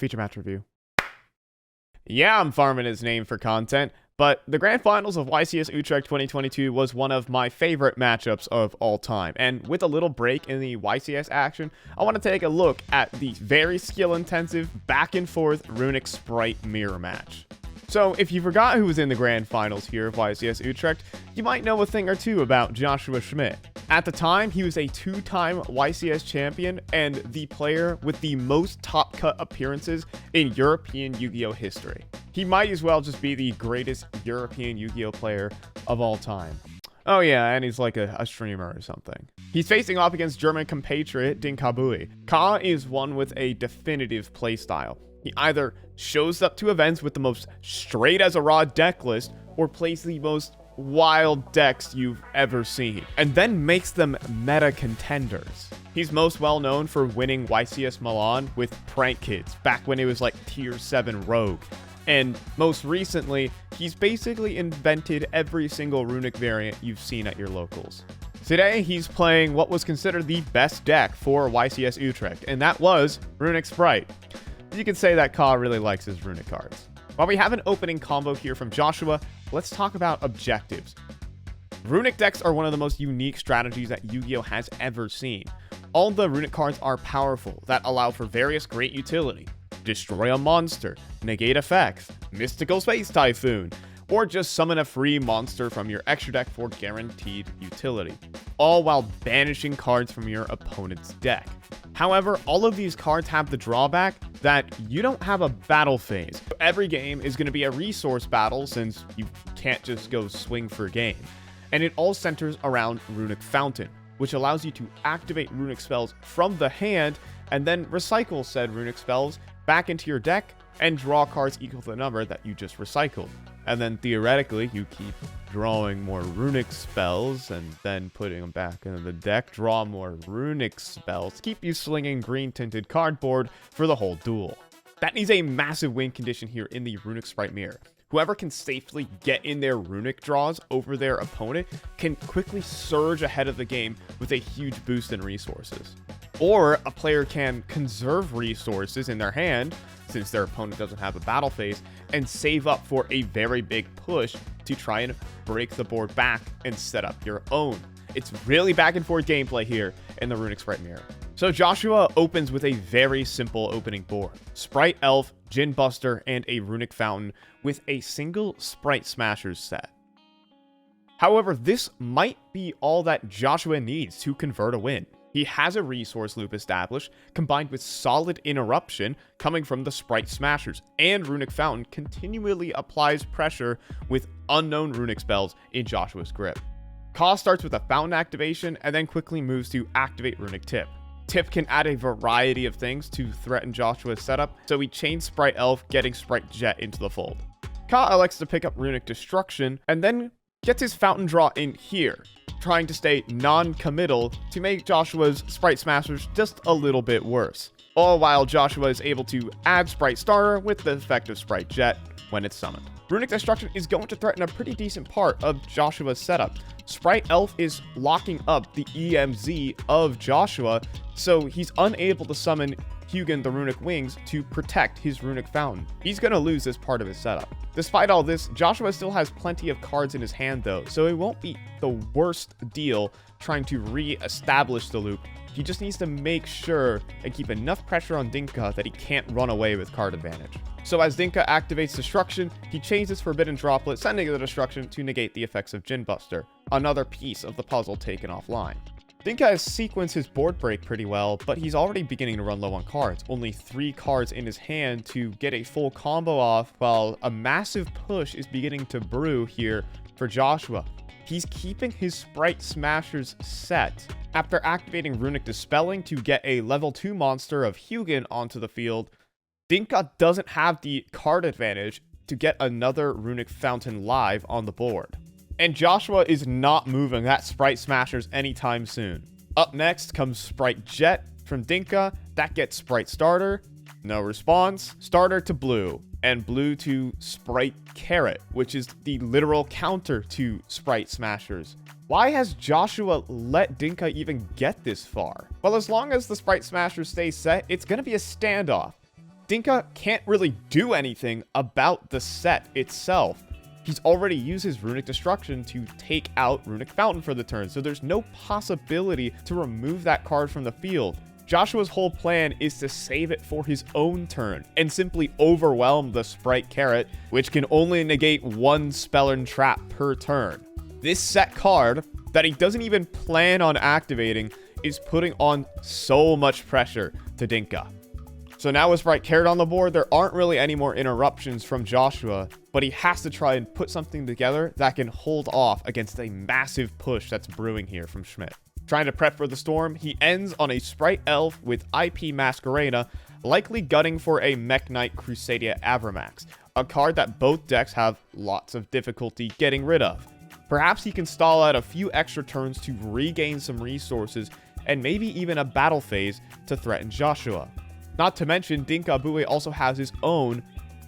feature match review. Yeah, I'm farming his name for content, but the Grand Finals of YCS Utrecht 2022 was one of my favorite matchups of all time, and with a little break in the YCS action, I want to take a look at the very skill-intensive, back-and-forth Runic Sprite mirror match. So, if you forgot who was in the Grand Finals here of YCS Utrecht, you might know a thing or two about Joshua Schmidt. At the time, he was a two-time YCS champion and the player with the most top-cut appearances in European Yu-Gi-Oh! History. He might as well just be the greatest European Yu-Gi-Oh! Player of all time. Oh yeah, and he's like a streamer or something. He's facing off against German compatriot Dinka Bui. Ka is one with a definitive playstyle. He either shows up to events with the most straight as a raw deck list, or plays the most wild decks you've ever seen, and then makes them meta contenders. He's most well known for winning YCS Milan with Prank Kids, back when it was like tier 7 rogue. And most recently, he's basically invented every single Runic variant you've seen at your locals. Today, he's playing what was considered the best deck for YCS Utrecht, and that was Runic Sprite. You could say that Ka really likes his Runic cards. While we have an opening combo here from Joshua, let's talk about objectives. Runic decks are one of the most unique strategies that Yu-Gi-Oh! Has ever seen. All the Runic cards are powerful, that allow for various great utility. Destroy a monster, negate effects, mystical space typhoon, or just summon a free monster from your extra deck for guaranteed utility, all while banishing cards from your opponent's deck. However, all of these cards have the drawback that you don't have a battle phase. Every game is going to be a resource battle since you can't just go swing for game. And it all centers around Runic Fountain, which allows you to activate Runic spells from the hand and then recycle said Runic spells back into your deck and draw cards equal to the number that you just recycled. And then theoretically, you keep drawing more Runic spells and then putting them back into the deck, draw more Runic spells, keep you slinging green tinted cardboard for the whole duel. That is a massive win condition here in the Runic Sprite mirror. Whoever can safely get in their Runic draws over their opponent can quickly surge ahead of the game with a huge boost in resources. Or a player can conserve resources in their hand, since their opponent doesn't have a battle phase, and save up for a very big push to try and break the board back and set up your own. It's really back and forth gameplay here in the Runic Sprite mirror. So Joshua opens with a very simple opening board. Sprite Elf, Djinn Buster, and a Runic Fountain with a single Sprite Smashers set. However, this might be all that Joshua needs to convert a win. He has a resource loop established, combined with solid interruption coming from the Sprite Smashers, and Runic Fountain continually applies pressure with unknown Runic spells in Joshua's grip. Ka starts with a Fountain activation and then quickly moves to activate Runic Tip. Tip can add a variety of things to threaten Joshua's setup, so he chains Sprite Elf, getting Sprite Jet into the fold. Ka elects to pick up Runic Destruction, and then gets his Fountain draw in here, trying to stay non-committal to make Joshua's Sprite Smashers just a little bit worse. All while Joshua is able to add Sprite Starter with the effect of Sprite Jet when it's summoned. Runic Destruction is going to threaten a pretty decent part of Joshua's setup. Sprite Elf is locking up the EMZ of Joshua, so he's unable to summon Hugin the Runic Wings to protect his Runic Fountain. He's going to lose this part of his setup. Despite all this, Joshua still has plenty of cards in his hand though, so it won't be the worst deal trying to re-establish the loop. He just needs to make sure and keep enough pressure on Dinka that he can't run away with card advantage. So as Dinka activates Destruction, he changes Forbidden Droplet, sending the Destruction to negate the effects of Djinn Buster, another piece of the puzzle taken offline. Dinka has sequenced his board break pretty well, but he's already beginning to run low on cards. Only 3 cards in his hand to get a full combo off, while a massive push is beginning to brew here for Joshua. He's keeping his Sprite Smashers set after activating Runic Dispelling to get a level 2 monster of Hugin onto the field. Dinka doesn't have the card advantage to get another Runic Fountain live on the board. And Joshua is not moving that Sprite Smashers anytime soon. Up next comes Sprite Jet from Dinka. That gets Sprite Starter. No response. Starter to blue. And blue to Sprite Carrot, which is the literal counter to Sprite Smashers. Why has Joshua let Dinka even get this far? Well, as long as the Sprite Smashers stay set, it's going to be a standoff. Dinka can't really do anything about the set itself. He's already used his Runic Destruction to take out Runic Fountain for the turn, so there's no possibility to remove that card from the field. Joshua's whole plan is to save it for his own turn and simply overwhelm the Sprite Carrot, which can only negate one spell and trap per turn. This set card that he doesn't even plan on activating is putting on so much pressure to Dinka. So now with Sprite Carrot on the board, there aren't really any more interruptions from Joshua, but he has to try and put something together that can hold off against a massive push that's brewing here from Schmidt. Trying to prep for the storm, he ends on a Sprite Elf with IP Masquerena, likely gunning for a Mech Knight Crusadia Avramax, a card that both decks have lots of difficulty getting rid of. Perhaps he can stall out a few extra turns to regain some resources and maybe even a battle phase to threaten Joshua. Not to mention, Dinka Bue also has his own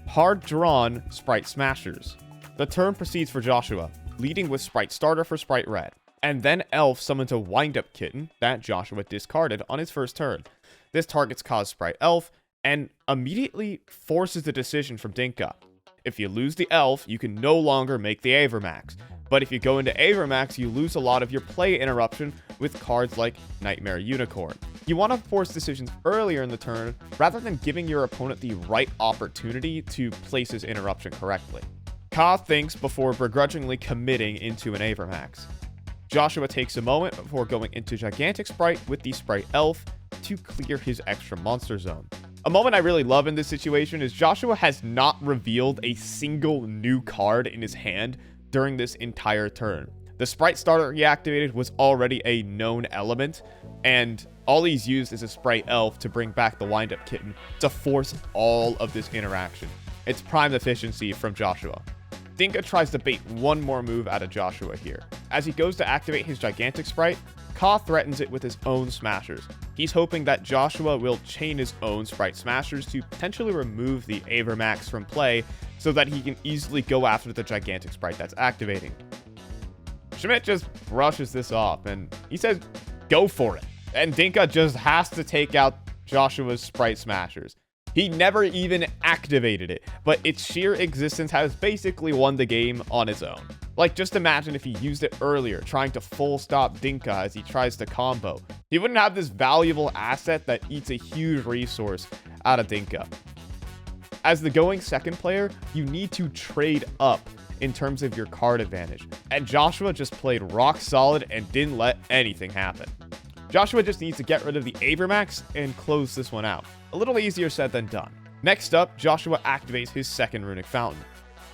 hard-drawn Sprite Smashers. The turn proceeds for Joshua, leading with Sprite Starter for Sprite Red, and then Elf summons a Wind-Up Kitten that Joshua discarded on his first turn. This targets Cause Sprite Elf, and immediately forces the decision from Dinka. If you lose the Elf, you can no longer make the Avramax. But if you go into Avramax, you lose a lot of your play interruption with cards like Nightmare Unicorn. You want to force decisions earlier in the turn, rather than giving your opponent the right opportunity to place his interruption correctly. Ka thinks before begrudgingly committing into an Avramax. Joshua takes a moment before going into Gigantic Sprite with the Sprite Elf to clear his extra monster zone. A moment I really love in this situation is Joshua has not revealed a single new card in his hand during this entire turn. The Sprite Starter he activated was already a known element, and all he's used is a Sprite Elf to bring back the Wind-Up Kitten to force all of this interaction. It's prime efficiency from Joshua. Dinka tries to bait one more move out of Joshua here. As he goes to activate his Gigantic Sprite, Ka threatens it with his own Smashers. He's hoping that Joshua will chain his own Sprite Smashers to potentially remove the Avramax from play so that he can easily go after the Gigantic Sprite that's activating. Schmidt just brushes this off and he says, go for it. And Dinka just has to take out Joshua's Sprite Smashers. He never even activated it, but its sheer existence has basically won the game on its own. Like, just imagine if he used it earlier, trying to full stop Dinka as he tries to combo. He wouldn't have this valuable asset that eats a huge resource out of Dinka. As the going second player, you need to trade up in terms of your card advantage, and Joshua just played rock solid and didn't let anything happen. Joshua just needs to get rid of the Avramax and close this one out. A little easier said than done. Next up, Joshua activates his second Runic Fountain.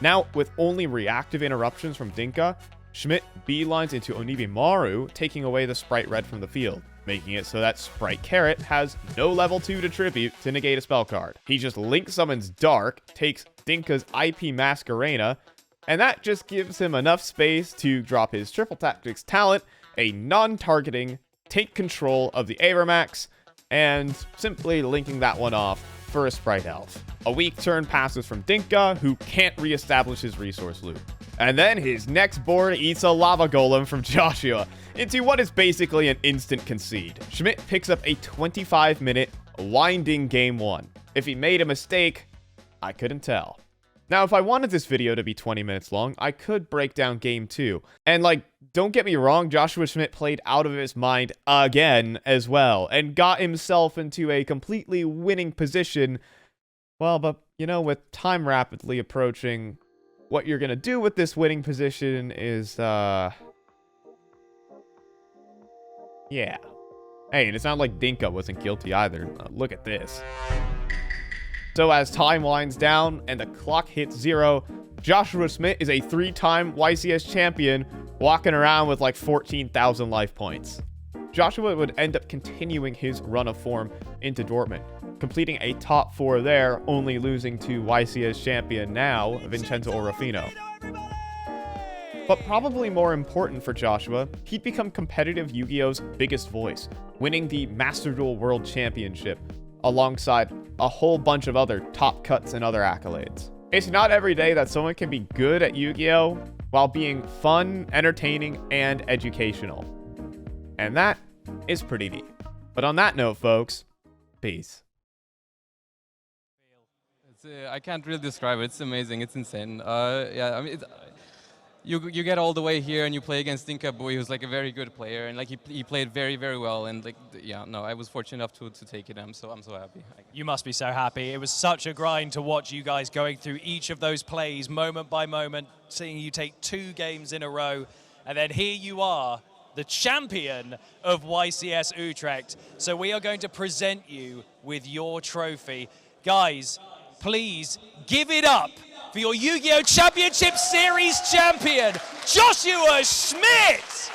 Now, with only reactive interruptions from Dinka, Schmidt beelines into Onibimaru, taking away the Sprite Red from the field, making it so that Sprite Carrot has no level 2 to tribute to negate a spell card. He just Link summons Dark, takes Dinka's IP Masquerena, and that just gives him enough space to drop his Triple Tactics talent, a non-targeting, take control of the Avramax, and simply linking that one off for a Sprite Elf. A weak turn passes from Dinka, who can't reestablish his resource loop. And then his next board eats a Lava Golem from Joshua into what is basically an instant concede. Schmidt picks up a 25-minute winding game 1. If he made a mistake, I couldn't tell. Now, if I wanted this video to be 20 minutes long, I could break down game 2. And don't get me wrong, Joshua Schmidt played out of his mind again as well, and got himself into a completely winning position. Well, but, with time rapidly approaching, what you're gonna do with this winning position is, yeah. Hey, and it's not like Dinka wasn't guilty either. Look at this. So as time winds down and the clock hits 0, Joshua Schmidt is a 3-time YCS champion, walking around with 14,000 life points. Joshua would end up continuing his run of form into Dortmund, completing a top 4 there, only losing to YCS champion now, Vincenzo Orofino. But probably more important for Joshua, he'd become competitive Yu-Gi-Oh's biggest voice, winning the Master Duel World Championship, alongside a whole bunch of other top cuts and other accolades. It's not every day that someone can be good at Yu-Gi-Oh! While being fun, entertaining, and educational. And that is pretty neat. But on that note, folks, peace. I can't really describe it. It's amazing. It's insane. Yeah, I mean, you get all the way here and you play against Dinkabui, who's like a very good player, and like he played very, very well. And like yeah, no, I was fortunate enough to take it. I'm so happy. You must be so happy. It was such a grind to watch you guys going through each of those plays, moment by moment, seeing you take 2 games in a row, and then here you are, the champion of YCS Utrecht. So we are going to present you with your trophy. Guys, please give it up for your Yu-Gi-Oh! Championship Series champion, Joshua Schmidt!